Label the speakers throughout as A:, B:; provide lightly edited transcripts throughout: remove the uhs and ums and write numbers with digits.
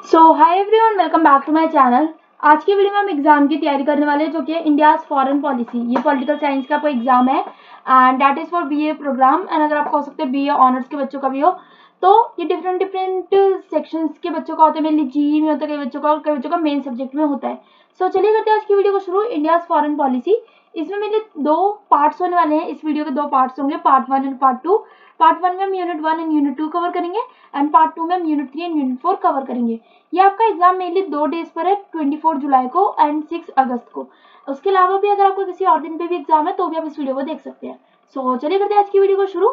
A: So hi everyone, welcome back to my channel. आज की video में हम एग्जाम की तैयारी करने वाले हैं जो कि इंडियाज फॉरेन पॉलिसी। ये पॉलिटिकल साइंस का कोई एग्जाम है and that is for BA programme. And अगर आपको हो सकते हैं बीए ऑनर्स के बच्चों का भी हो तो ये डिफरेंट डिफरेंट सेक्शंस के बच्चों का होता है। मेनली जी में होता है, कई बच्चों का, और कई बच्चों का मेन सब्जेक्ट में होता है। सो चलिए करते हैं आज की वीडियो को शुरू। इंडियाज फॉरेन पॉलिसी, इसमें मेरे दो पार्ट्स होने वाले हैं। इस वीडियो के दो पार्ट्स होंगे, पार्ट 1 एंड पार्ट 2। पार्ट 1 में हम यूनिट 1 एंड यूनिट 2 कवर करेंगे एंड पार्ट 2 में हम यूनिट 3 एंड यूनिट 4 कवर करेंगे। ये आपका एग्जाम मेनली 2 डेज पर है, 24 जुलाई को एंड 6 अगस्त को। उसके अलावा भी अगर आपको किसी और दिन पे भी एग्जाम है तो भी आप इस वीडियो को देख सकते हैं। सो चलिए करते हैं आज की वीडियो को शुरू।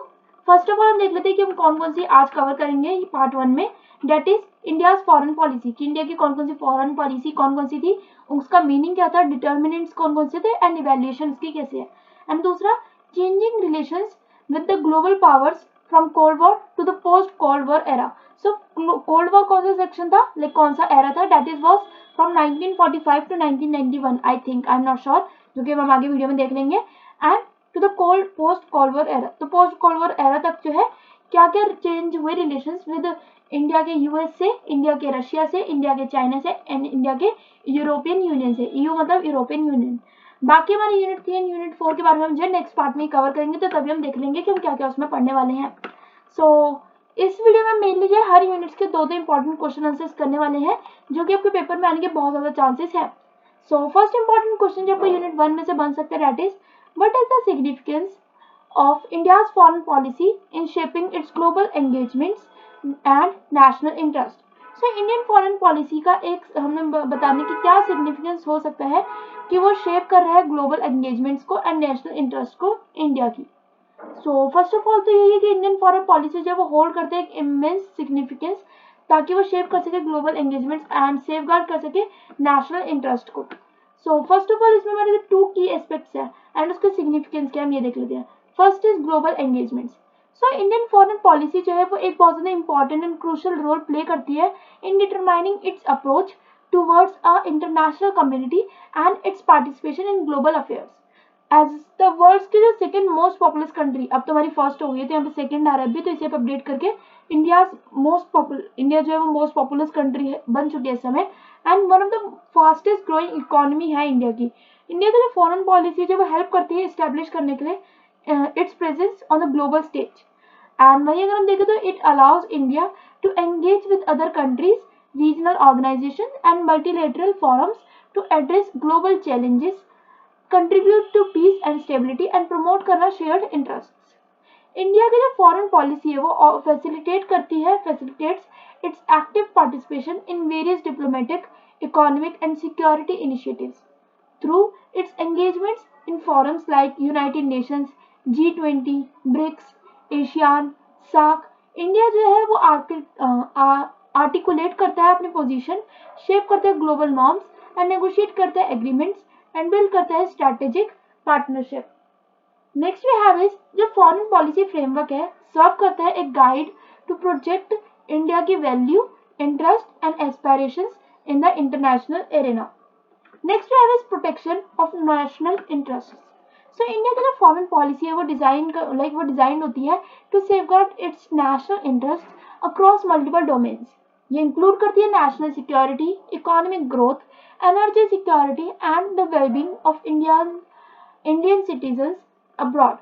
A: फर्स्ट ऑफ ऑल हम देख लेते हैं कि हम कौन कौन सी आज कवर करेंगे पार्ट 1 में, that is India's foreign policy. कि इंडिया की कौन कौन सी फॉरेन पॉलिसी कौन कौन सी थी, उसका मीनिंग क्या था, डिटर्मिनेंट्स कौन कौन से थे एंड इवैल्यूएशन उसकी कैसे है। एंड दूसरा, changing relations with the global powers from cold war to the post cold war era. So cold war कौन सा सेक्शन था, लाइक कौन सा एरा था, that is was from 1945 to 1991 I think, I am not sure, जो कि हम आगे वीडियो में देख लेंगे। And to the cold post cold war era, तो पोस्ट कोल्ड वॉर एरा तक जो है क्या क्या चेंज हुए रिलेशंस विद इंडिया के यूएस से, इंडिया के रशिया से, इंडिया के चाइना से एंड इंडिया के यूरोपियन यूनियन से। ईयू मतलब यूरोपियन यूनियन। बाकी हमारे यूनिट 3 एंड यूनिट 4 के बारे में हम जो नेक्स्ट पार्ट में कवर करेंगे, तो तभी हम देख लेंगे कि हम क्या क्या उसमें पढ़ने वाले हैं। सो इस वीडियो में मेनली जो है हर यूनिट्स के दो इंपॉर्टेंट क्वेश्चन आंसर्स करने वाले हैं, जो कि आपके पेपर में आने के बहुत ज्यादा चांसेस है। सो फर्स्ट इंपॉर्टेंट क्वेश्चन जो आपको यूनिट 1 में से बन सकता है, that is what is the significance of India's foreign policy in shaping its global engagements and national interest। So Indian foreign policy का एक हमें बताने की क्या सिग्निफिकेंस हो सकता है कि वो शेप कर रहा है ग्लोबल एंगेजमेंट्स को एंड नेशनल इंटरेस्ट को इंडिया की। सो फर्स्ट ऑफ ऑल तो यही है कि इंडियन फॉरेन पॉलिसी जो वो होल्ड करते हैं एक इमेंस सिग्निफिकेंस, ताकि वो शेप कर सके ग्लोबल एंगेजमेंट्स एंड सेफगार्ड कर सके नेशनल इंटरेस्ट को। सो फर्स्ट ऑफ ऑल इसमें हमारे 2 की एस्पेक्ट्स है एंड उसके सिग्निफिकेंस क्या हम ये देख लेते हैं। First is global engagements. So Indian foreign policy जो है वो एक बहुत ज़्यादा important and crucial role play करती है in determining its approach towards a international community and its participation in global affairs. As the world की जो सेकंड मोस्ट पॉपुलस कंट्री, अब तो हमारी फर्स्ट हो गई है तो यहाँ पे सेकंड आ रहा है अभी, तो इसे आप अपडेट करके इंडिया जो है वो मोस्ट पॉपुलस कंट्री बन चुकी है इस समय and one of the fastest growing economy है इंडिया की। इंडिया की जो फॉरेन पॉलिसी जो वो हेल्प करती है इस्टेब्लिश करने के लिए its presence on the global stage. And वही अगर हम देखें तो it allows India to engage with other countries, regional organisation and multilateral forums to address global challenges, contribute to peace and stability and promote करना shared interests. India की जो foreign policy है वो facilitates its active participation in various diplomatic, economic and security initiatives through its engagements in forums like United Nations, G20, BRICS, ASEAN, SAARC. India जो है वो articulate करता है अपनी पोजीशन, शेप करता है ग्लोबल नॉर्म्स एंड नेगोशिएट करता है एग्रीमेंट्स एंड बिल्ड करता है strategic partnership. Next we have is जो फॉरेन पॉलिसी फ्रेमवर्क है, सर्व करता है एक गाइड टू प्रोजेक्ट इंडिया की value, interest and aspirations in the international arena. Next we have is protection of national interest. So India की जो foreign policy है वो डिजाइन होती है to safeguard its national interest across multiple domains. ये include करती है national security, economic growth, energy security and the wellbeing of Indian citizens abroad.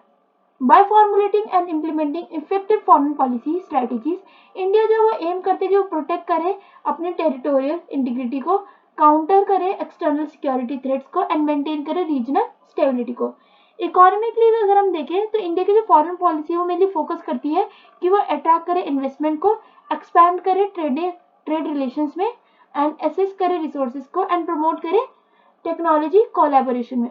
A: By formulating and implementing effective foreign policy strategies, India जो वो M करते कि वो protect करे अपने टेरिटोरियल इंटीग्रिटी को, काउंटर करे एक्सटर्नल सिक्योरिटी थ्रेट्स को एंड मेंटेन करे रीजनल स्टेबिलिटी को। इकोनॉमिकली अगर हम देखें तो इंडिया की जो फॉरेन पॉलिसी है वो मेनली फोकस करती है कि वो अट्रैक्ट करे इन्वेस्टमेंट को, एक्सपैंड करे ट्रेड रिलेशंस में एंड एसेस करे रिसोर्सेज को एंड प्रमोट करे टेक्नोलॉजी कोलैबोरेशन में।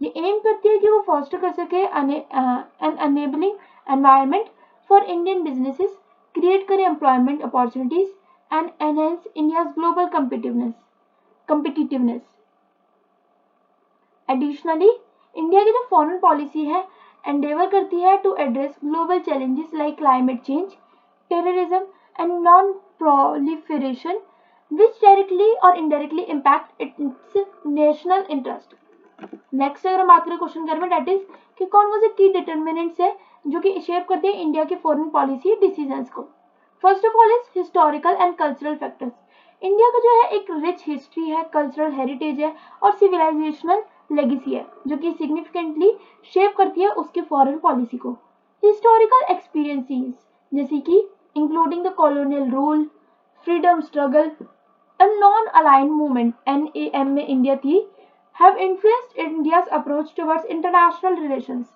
A: ये एम करती है कि वो फॉस्टर कर सके an enabling environment for Indian businesses, create करे employment opportunities and enhance India's global competitiveness। Additionally India की जो फॉरेन पॉलिसी है एंडेवर करती है to address global challenges like climate change, terrorism and non proliferation which directly और indirectly impact its national interest. Next अगर हम बात करें क्वेश्चन कर में, डेट इज कि कौन कौन से की डिटर्मिनेंट्स है जो कि शेप करते हैं इंडिया की फॉरेन पॉलिसी डिसीजंस को। First of all is historical and cultural factors. India का जो है एक रिच हिस्ट्री है, कल्चरल हेरिटेज है और सिविलाइजेशनल लेगेसी है जो कि सिग्निफिकेंटली शेप करती है उसकी फॉरेन पॉलिसी को। हिस्टोरिकल एक्सपीरियंसेस जैसे कि including the colonial rule, freedom struggle and non aligned movement NAM में इंडिया थी, have influenced India's approach towards international relations.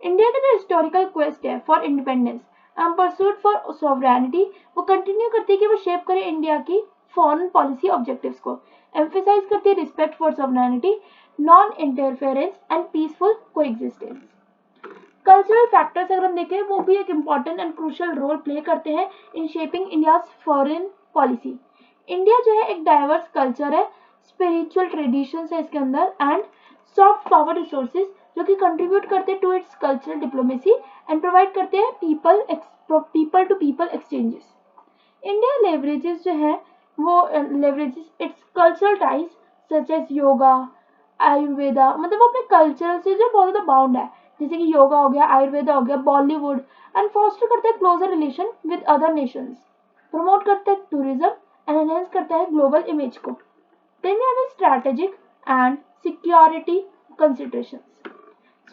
A: India का जो हिस्टोरिकल क्वेस्ट है for independence and pursuit for sovereignty वो continue करती है कि वो शेप करे इंडिया की फॉरेन पॉलिसी ऑब्जेक्टिव्स को, एम्फेसाइज करती है respect for sovereignty, non interference and peaceful coexistence. Cultural factors अगर हम देखें वो भी एक important and crucial role play करते हैं in shaping India's foreign policy. India जो है एक डाइवर्स कल्चर है, स्पिरिचुअल ट्रेडिशंस है इसके अंदर एंड सॉफ्ट पावर रिसोर्सेज जो कि कंट्रीब्यूट करते हैं to its cultural diplomacy and provide करते हैं people to people exchanges. India leverages जो है वो leverages its cultural ties such as yoga, ayurveda, मतलब वो अपने कल्चर से जो बहुत ज़्यादा बाउंड है, जैसे कि योगा हो गया, आयुर्वेदा हो गया, बॉलीवुड एंड फॉस्टर करता है closer relation with other nations, promote करता है टूरिज्म एंड एनहेंस करता है ग्लोबल इमेज को। Then we have strategic and security considerations.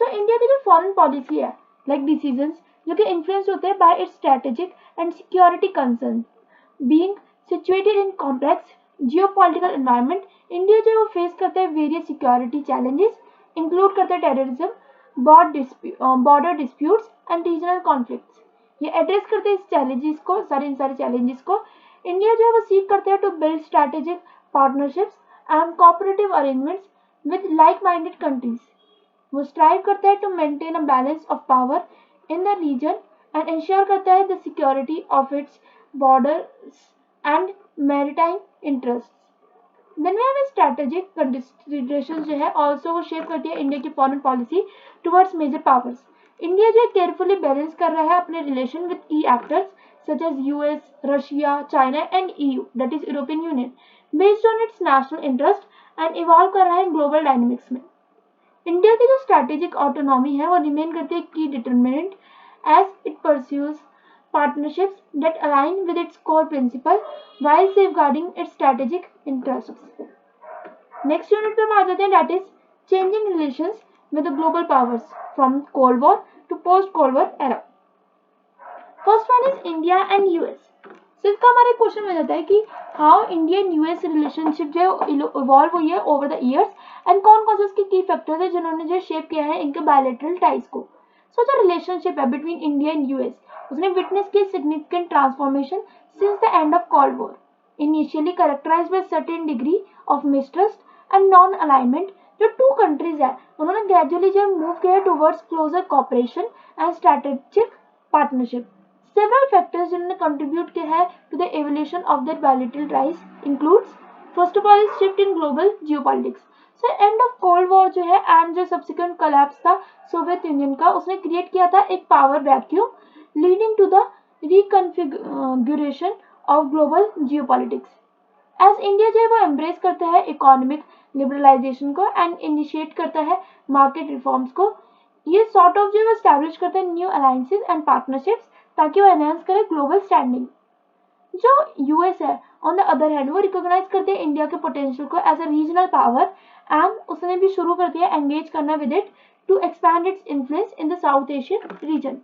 A: So India की जो फॉरेन पॉलिसी है लाइक डिसीजंस जो कि इन्फ्लुएंस होते हैं by its strategic and security concern being situated in complex geopolitical environment. India जो है वो फेस करता है वेरियस सिक्योरिटी चैलेंजेस, इंक्लूड करता है terrorism, border disputes and regional conflicts. ये एड्रेस करते हैं इस चैलेंजेस को, इन सारे चैलेंजेस को। इंडिया जो है वो सीख करते हैं to build strategic partnerships and cooperative arrangements with like minded countries. वो स्ट्राइव करता है to maintain a balance of power in the region and ensure करता है the security of its borders and maritime interest. Then we have strategic considerations जो है also वो shape करती है इंडिया की foreign policy towards major powers. India जो carefully balance कर रहा है अपने रिलेशन विद की actors such as US, Russia, China and EU that is European Union based on its national interest and evolve कर रहा है ग्लोबल डायनेमिक्स में। इंडिया की जो स्ट्रैटेजिक ऑटोनॉमी है वो रिमेन करती है की determinant as it pursues partnerships that align with its core principle while safeguarding its strategic interests. Next unit पे हम आ जाते हैं that is changing relations with the global powers from Cold War to post Cold War era. First one is India and US. So इसका हमारा question हो जाता है कि how Indian US relationship जो इवॉल्व हुई है over the years and कौन कौन से उसके की फैक्टर्स है जिन्होंने जो शेप किया है इनके बायलैटरल टाइज को। सो जो रिलेशनशिप है बिटवीन इंडिया एंड US उसने विटनेस की significant transformation since the end of cold war, initially characterised by certain degree of mistrust and non alignment. जो टू कंट्रीज है उन्होंने ग्रेजुअली जो मूव किया towards closer cooperation and strategic partnership. Several factors जिन्होंने contribute किया है to the evolution of that bilateral ties includes first of all is shift in global geopolitics. So end of cold war जो है and जो subsequent collapse था Soviet union का उसने create किया था एक power vacuum leading to the reconfiguration of global geopolitics. As India जो है वो embrace करता है इकोनॉमिक लिबरलाइजेशन को एंड इनिशिएट करता है मार्केट रिफॉर्म्स को, ये सॉर्ट ऑफ जो है एस्टैब्लिश करता है न्यू अलायंसेस एंड पार्टनरशिप्स ताकि वो एनहांस करे ग्लोबल स्टैंडिंग। जो US है ऑन द अदर हैंड वो रिकॉग्नाइज करते हैं इंडिया के पोटेंशियल को as a regional power and उसने भी शुरू कर दिया एंगेज करना with it to expand its influence in the South Asian region.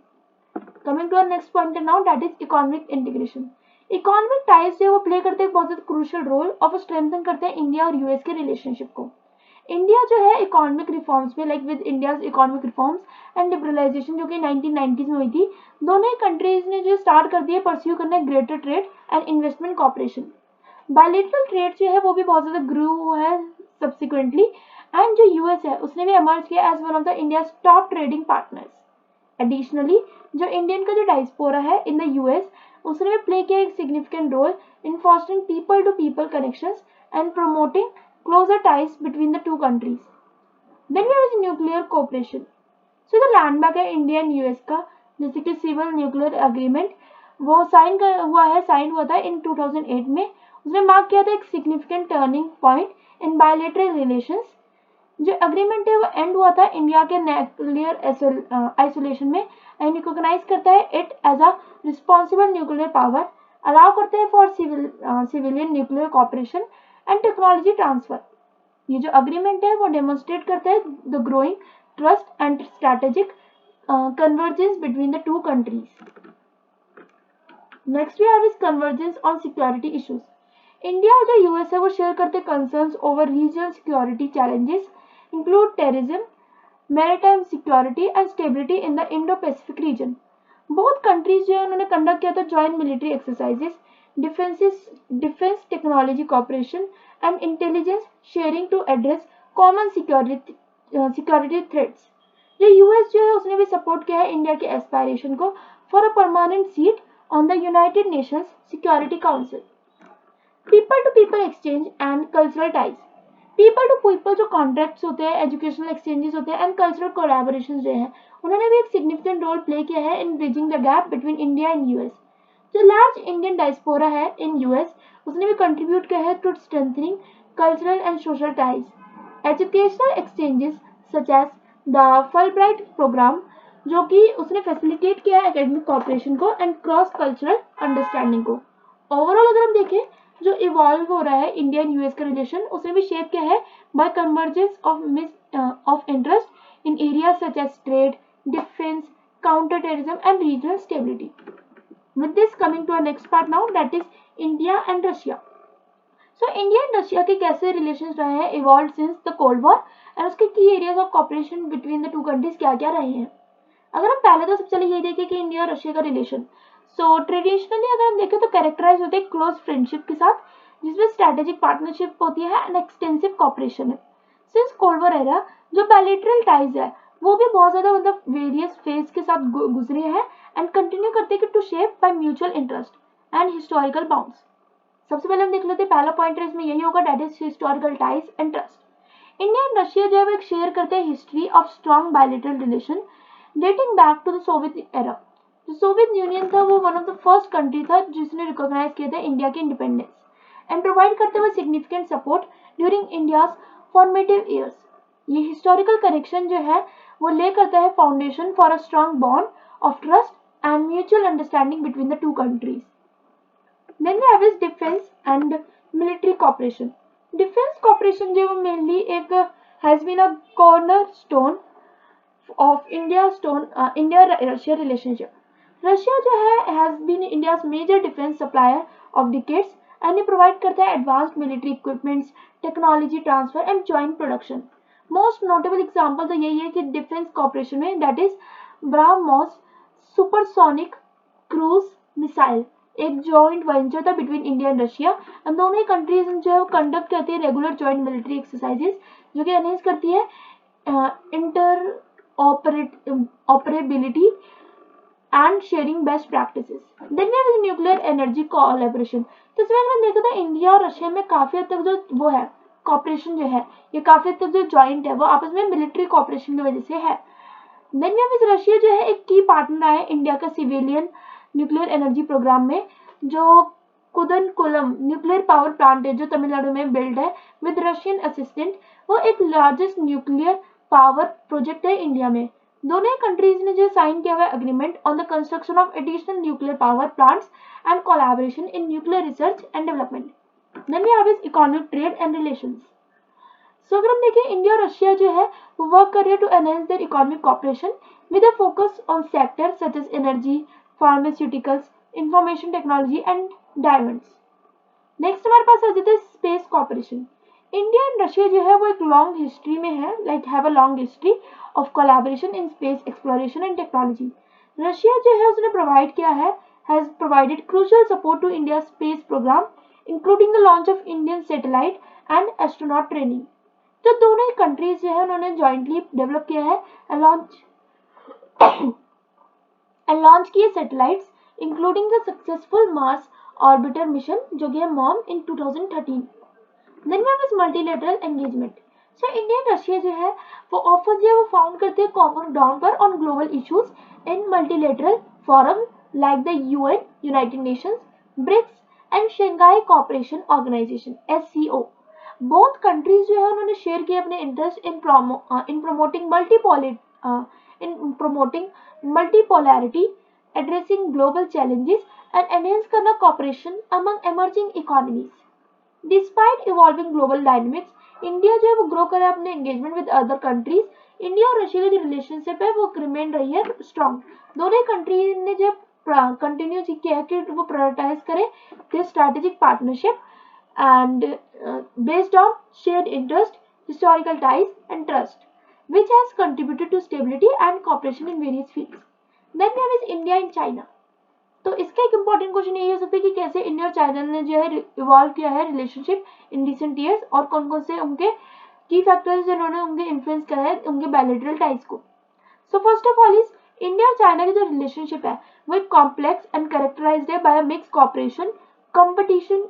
A: Coming to our next point now that is economic integration. Economic ties जो है वो प्ले करते हैं बहुत क्रूशियल रोल और स्ट्रेंथन करते हैं इंडिया और US के रिलेशनशिप को। इंडिया जो है इकोनॉमिक रिफॉर्म्स में like with India's economic reforms and liberalisation जो कि 1990s में हुई थी, दोनों ही कंट्रीज ने जो स्टार्ट कर दिया परस्यू करना greater trade and investment cooperation. Bilateral trade जो है वो भी बहुत ज्यादा ग्रू है सब्सिक्वेंटली एंड जो US है उसने भी एमर्ज किया as one of the India's top trading partners. Additionally जो इंडियन का जो डायस्पोरा है इन द US उसने भी प्ले किया एक significant role in fostering people to people connections and promoting closer ties between the two countries. Then there is nuclear cooperation. So जो landmark है इंडिया एंड US का जैसे कि सिविल न्यूक्लियर एग्रीमेंट वो साइन हुआ था इन 2008 में। उसने मार्क किया था एक significant turning point in bilateral relations. जो एग्रीमेंट है वो एंड हुआ था इंडिया के न्यूक्लियर आइसोलेशन में एंड रिकॉग्नाइज करता है it as a responsible nuclear power, allow करते हैं for civilian nuclear cooperation and technology transfer. ये जो अग्रीमेंट है वो डेमोन्स्ट्रेट करता है the growing trust and strategic convergence between the two countries. Next we have is convergence on security issues. India और जो यूएस है वो शेयर करते concerns over regional security challenges include terrorism, maritime security and stability in the Indo-Pacific region. Both countries जो है उन्होंने conduct किया था joint military exercises, defense technology cooperation and intelligence sharing to address common security threats. ये US जो है उसने भी सपोर्ट किया है इंडिया के एस्पायरेशन को for a permanent seat on the United Nations Security Council. People to people exchange and cultural ties. People to people जो कॉन्ट्रैक्ट्स होते हैं, एजुकेशनल एक्सचेंजेस होते हैं एंड कल्चरल कोलैबोरेशन जो है उन्होंने भी एक सिग्निफिकेंट रोल प्ले किया है in bridging the gap between India and US. जो लार्ज इंडियन डायस्पोरा है इन यूएस उसने भी कंट्रीब्यूट किया है to strengthening cultural and social ties. Educational exchanges such as the Fulbright program जो कि उसने फैसिलिटेट किया है एकेडमिक कॉपरेशन को एंड क्रॉस कल्चरल अंडरस्टैंडिंग को। ओवरऑल अगर हम देखें जो इवॉल्व हो रहा है इंडिया एंड यूएस का रिलेशन उसने भी शेप किया है bye convergence of interest in areas such as trade, defence, counter terrorism and regional stability. With this coming to our next part now that is India and Russia. So India and Russia के कैसे relations रहे हैं evolve since the cold war and उसके की areas of cooperation between the two countries क्या क्या रहे हैं। अगर हम पहले तो सबसे पहले यही देखें कि इंडिया और रशिया का रिलेशन सो ट्रेडिशनली अगर हम देखें तो कैरेक्टराइज होते हैं क्लोज फ्रेंडशिप के साथ जिसमें स्ट्रेटेजिक पार्टनरशिप होती है एंड एक्सटेंसिव कॉपरेशन है। सिंस कोल्ड वॉर एरा जो बायलैटरल टाइज है वो भी बहुत ज्यादा मतलब वेरियस फेज के साथ गुजरे हैं एंड कंटिन्यू करते हैं to shape by mutual interest and historical bounds. सबसे पहले हम देख लेते हैं पहला पॉइंट है इसमें यही होगा that is historical ties and trust. India and Russia जो है वो एक शेयर करते हैं history of strong bilateral relation dating back to the Soviet era. जो सोवियत यूनियन था वो one of the first country था जिसने रिकॉग्नाइज किया था इंडिया के इंडिपेंडेंस एंड प्रोवाइड करते हुए significant support during India's formative years. ये हिस्टोरिकल कनेक्शन जो है वो ले करता है foundation for a strong bond of trust and mutual understanding between the two countries. Then we have is defense and military cooperation. Defense cooperation जो mainly एक has been a cornerstone of India-Russia relationship. Russia जो है has been India's major defense supplier of decades and ये provide करता है advanced military equipments, technology transfer and joint production. Most notable example तो यही है कि defense cooperation में that is BrahMos supersonic cruise missile एक जॉइंट वेंचर था between India and Russia and दोनों ही कंट्रीज जो है वो कंडक्ट करती है रेगुलर जॉइंट मिलिट्री एक्सरसाइजेस जो कि एनहेंस करती है interoperability and sharing best practices. Then we have nuclear energy collaboration. तो इसमें अगर देखो तो इंडिया और रशिया में काफी हद तक जो वो है कॉपरेशन जो है ये काफी हद तक जो जॉइंट है वो आपस में मिलिट्री कॉपरेशन की वजह से है। देन वी हैव रशिया जो है एक की पार्टनर है इंडिया का सिविलियन न्यूक्लियर एनर्जी प्रोग्राम में जो कुदनकुलम न्यूक्लियर पावर प्लांट है जो तमिलनाडु में बिल्ड है विद रशियन असिस्टेंट वो एक लार्जेस्ट न्यूक्लियर पावर प्रोजेक्ट है इंडिया में। दोनों कंट्रीज ने जो साइन किया हुआ agreement on the construction of additional nuclear power plants and collaboration in nuclear research and development. Then we have is economic trade and relations. So अगर हम देखें इंडिया और रशिया जो है वो वर्क कर रहे हैं to enhance their economic cooperation with a focus on sectors such as energy, pharmaceuticals, information technology and diamonds. Next हमारे पास आ जाता है space cooperation. India and Russia जो है वो एक लॉन्ग हिस्ट्री में है like have a long history of collaboration in space exploration and technology. Russia जो है उसने प्रोवाइड किया है has provided crucial support to India space programme including the launch of Indian satellite and astronaut training. तो दोनों ही countries जो है उन्होंने जॉइंटली डेवलप किया है and launch किए satellites including the successful Mars orbiter mission जो कि है MOM in 2013. Then we have this multilateral engagement. So India and Russia जो है वो ऑफर जो है वो फाउंड करते हैं कॉमन ग्राउंड पर on global issues in multilateral forum like the UN, United Nations, BRICS and Shanghai Cooperation Organisation SCO. Both countries जो है उन्होंने शेयर किया अपने interest in promoting multipolar in promoting multipolarity, addressing global challenges and enhance करना cooperation among emerging economies. Despite evolving global dynamics, India जो है वो grow करे अपने engagement with other countries. India और रशिया की जो रिलेशनशिप है वो रिमेन रही है स्ट्रॉन्ग। दोनों कंट्री ने जो कंटिन्यू किया है कि वो प्रायोरिटाइज करे this strategic partnership and based on shared interest, historical ties, and trust, which has contributed to stability and cooperation in various fields. Then there is India and China. तो इसका एक इम्पॉर्टेंट क्वेश्चन ये हो सकता है कि कैसे इंडिया और चाइना ने जो है इवॉल्व किया है रिलेशनशिप इन रिसेंट ईयर्स और कौन कौन से उनके की फैक्टर्स जिन्होंने उनके इन्फ्लुएंस करा है उनके बायलैटरल टाइज को। So first of all is India और चाइना की जो रिलेशनशिप है वो एक कॉम्प्लेक्स एंड कैरेक्टराइज्ड है by a mix cooperation, competition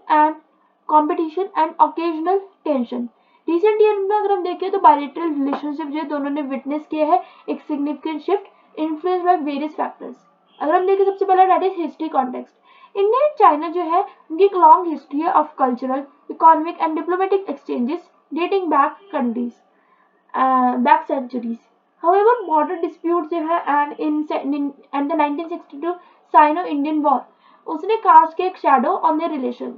A: and occasional tension. Recent year में अगर हम देखें तो बायलैटरल रिलेशनशिप जो दोनों ने विटनेस किया है एक significant shift influenced by various factors. अगर हम देखें सबसे पहला that is history context. India and China जो है उनकी एक लॉन्ग हिस्ट्री है of cultural, economic and diplomatic exchanges dating back centuries. However, border disputes जो है and the 1962 Sino-Indian War उसने कास्ट के एक शैडो ऑन देयर रिलेशंस।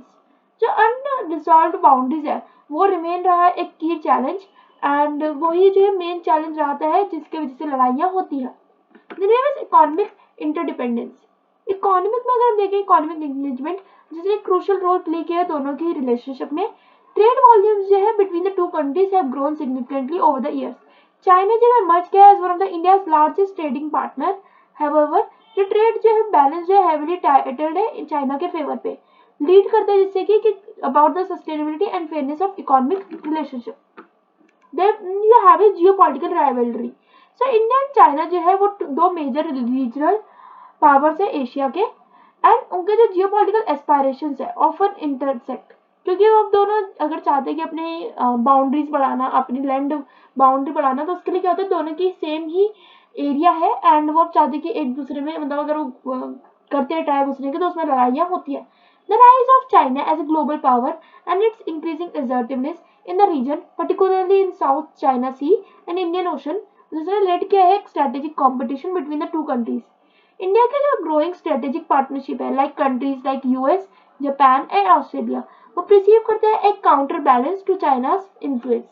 A: जो अनरिजॉल्व्ड बाउंड्रीज है वो रिमेन रहा है एक की चैलेंज एंड वही जो है मेन चैलेंज रहता है जिसके वजह से लड़ाइयाँ होती है। Economic interdependence. इकोनॉमिक में अगर हम देखें इकोनॉमिक एंगेजमेंट जिसने क्रूशियल रोल प्ले किया है दोनों की रिलेशनशिप में। ट्रेड वॉल्यूम्स जो है between the two countries have grown significantly over the years. China जो है मर्ज किया है as one of the India's largest trading partner. However जो ट्रेड जो है बैलेंस जो है हेवीली टाइटल्ड है चाइना के फेवर पे, लीड करता है जिससे कि about the sustainability and fairness of economic relationship. Then you have a geopolitical rivalry. So India and China जो है वो दो मेजर रीजनल पावर्स है एशिया के एंड उनके जो जियोपॉलिटिकल एस्पायरेशंस है ऑफन इंटरसेक्ट क्योंकि वो दोनों अगर चाहते हैं कि अपनी बाउंड्रीज बढ़ाना, अपनी लैंड बाउंड्री बढ़ाना, तो उसके लिए क्या होता है दोनों की सेम ही एरिया है एंड वो चाहते हैं कि एक दूसरे में मतलब अगर वो करते हैं ट्राई घुसने की तो उसमें लड़ाइयाँ होती है। The rise of China as a global power and its increasing assertiveness in the region, particularly in South China Sea and Indian Ocean, जिसने लेड किया है एक strategic competition between the two countries. India के जो growing strategic partnership है like countries like US, Japan and Australia वो perceive करते हैं एक counter balance to China's influence.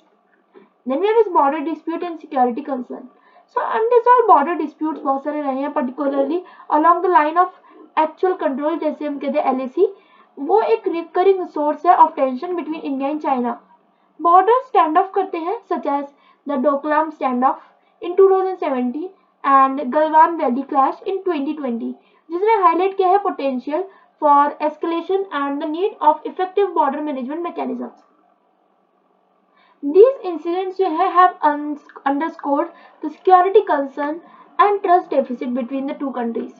A: Then we have is border dispute and security concern. So unresolved border disputes बहुत सारे रहे हैं particularly along the line of actual control जैसे हम कहते हैं एलएसी। वो एक रिकरिंग सोर्स है of tension between India and China. Border stand off करते हैं such as the Doklam stand off in 2017 and Galwan Valley clash in 2020 जिसने हाईलाइट किया है potential for escalation and the need of effective border management mechanisms. These incidents जो है have underscored the security concern and trust deficit between the two countries.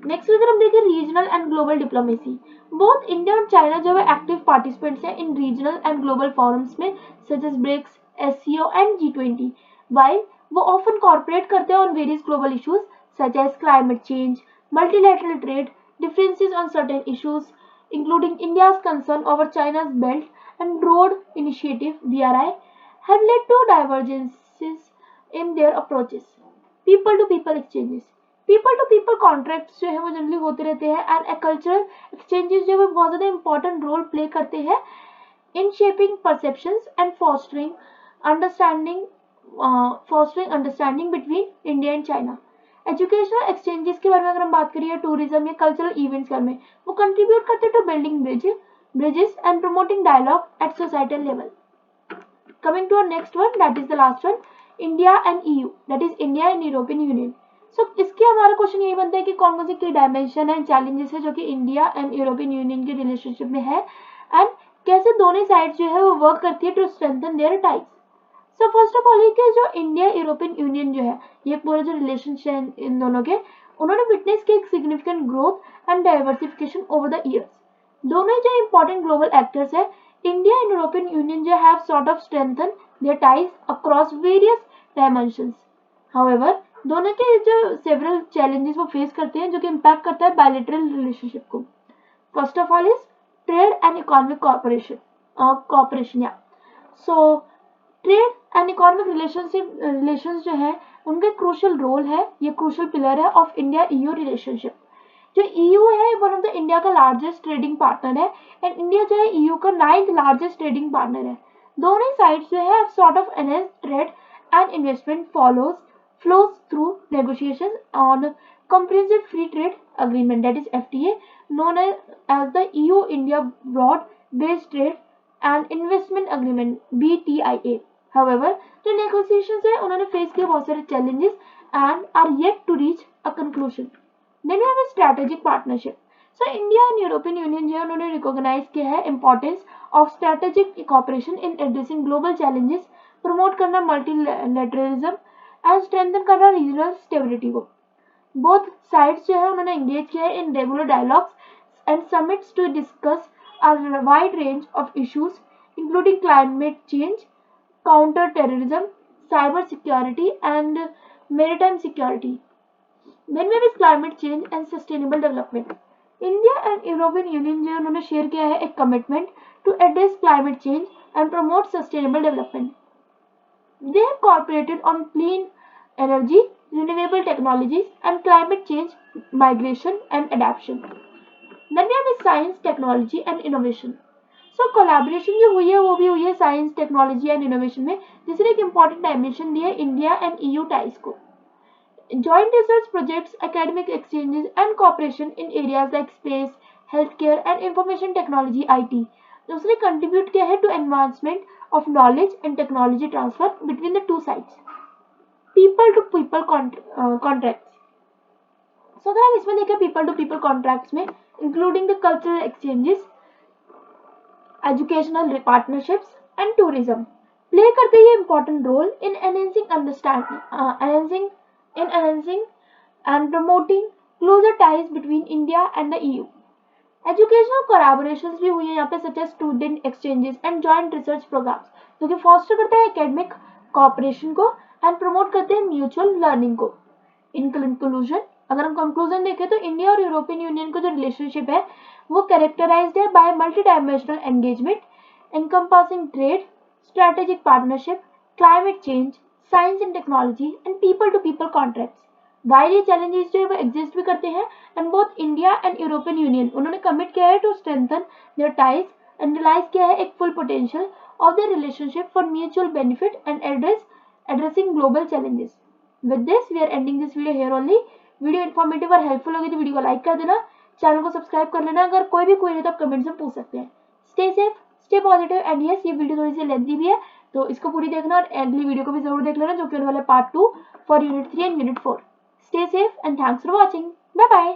A: Next अगर हम देखें regional and global diplomacy, both India और China जो है active participants हैं in regional and global forums में such as BRICS, SCO and G20। While वो often corporate करते हैं on various global issues such as climate change, multilateral trade, differences on certain issues including India's concern over China's belt and road initiative BRI have led to divergences in their approaches. People to people exchanges, people to people contracts जो है वो generally होते रहते हैं and cultural exchanges जो है बहुत ज़्यादा important role play करते हैं in shaping perceptions and fostering understanding between India and China. Educational exchanges के बारे में अगर हम बात करें टूरिज्म या कल्चरल इवेंट्स के बारे में वो कंट्रीब्यूट करते हैं to building bridges and promoting dialogue at societal level. Coming to our next one, that is the last one, India and EU, that is India and European Union. So इसके हमारा question यही बनता है कि कौन कौन से की डायमेंशन एंड चैलेंजेस है जो कि इंडिया एंड यूरोपियन यूनियन के रिलेशनशिप में है एंड कैसे दोनों साइड जो है वो वर्क करती है to strengthen their ties. So first of all ये कि जो इंडिया यूरोपियन यूनियन जो है ये पूरे जो रिलेशनशिप है इन दोनों के उन्होंने विटनेस की एक significant growth and diversification over the years. दोनों जो इंपॉर्टेंट ग्लोबल एक्टर्स है इंडिया एंड यूरोपियन यूनियन जो have sort of strengthen their ties across various dimensions. However दोनों के जो सेवरल चैलेंजेस वो फेस करते हैं जो कि इम्पैक्ट करता है बायलैटरल रिलेशनशिप को। First of all is trade and economic cooperation या so trade and economic relations जो है उनका क्रूशल रोल है, ये क्रूशल पिलर है ऑफ इंडिया ईयू रिलेशनशिप। जो ईयू है वन ऑफ द इंडिया का लार्जेस्ट ट्रेडिंग पार्टनर है एंड इंडिया जो है ईयू का 9th लार्जेस्ट ट्रेडिंग पार्टनर है। दोनों साइड्स जो है sort of enhance trade and investment flows through negotiations on comprehensive free trade agreement, that is FTA, known as the EU-India Broad Based Trade and Investment Agreement BTIA. However, जो negotiations है उन्होंने face किए बहुत सारे challenges and are yet to reach a conclusion. Then we have a strategic partnership. So India and European Union जो है उन्होंने recognize किया है importance of strategic cooperation in addressing global challenges, promote करना multilateralism and strengthen करना regional stability को। Both sides जो है उन्होंने engage किया है in regular dialogues and summits to discuss a wide range of issues including climate change, counter terrorism, cyber security and maritime security. Then we have climate change and sustainable development. India and European Union जो है उन्होंने share किया है एक commitment to address climate change and promote sustainable development. They have cooperated on clean energy, renewable technologies, and climate change, migration, and adaptation. Then we have science, technology, and innovation. So collaboration जो हुई है वो भी हुई है science technology and innovation में, जिसने एक इम्पॉर्टेंट डायमेंशन दिया है इंडिया एंड ईयू टाइज को। Joint research projects, academic exchanges, and cooperation in areas like space, healthcare, and information technology (IT) दूसरे contribute किया है to advancement of knowledge and technology transfer between the two sides. People to people contracts. So अगर हम इसमें देखें people to people contracts में including the cultural exchanges, educational partnerships, and tourism play करते हैं important role in enhancing and promoting closer ties between India and the EU. Educational collaborations भी हुई है यहाँ पे such as student exchanges and joint research programs, जो कि foster करते हैं academic cooperation को and promote करते हैं mutual learning को। In conclusion, अगर हम conclusion देखें तो इंडिया और यूरोपियन यूनियन का जो रिलेशनशिप है वो characterized है by multidimensional engagement encompassing trade, strategic partnership, climate change, science and technology and people to people contracts। While ये चैलेंजेस जो है वो एग्जिस्ट भी करते हैं and both India and European Union उन्होंने कमिट किया है to strengthen their ties and realise किया है एक full potential of their relationship for mutual benefit and addressing global challenges. With this we are ending this video here only. Video informative और helpful होगी तो video को like कर देना, channel को सब्सक्राइब कर लेना। अगर कोई भी क्वेरी तो आप कमेंट्स में पूछ सकते हैं। Stay safe, stay positive and yes, ये वीडियो थोड़ी सी लेंथी भी है तो इसको पूरी देखना और अगली वीडियो को भी जरूर देख लेना जो कि होने वाला part 2 for unit 3 and unit 4। Stay safe and thanks for watching. Bye bye.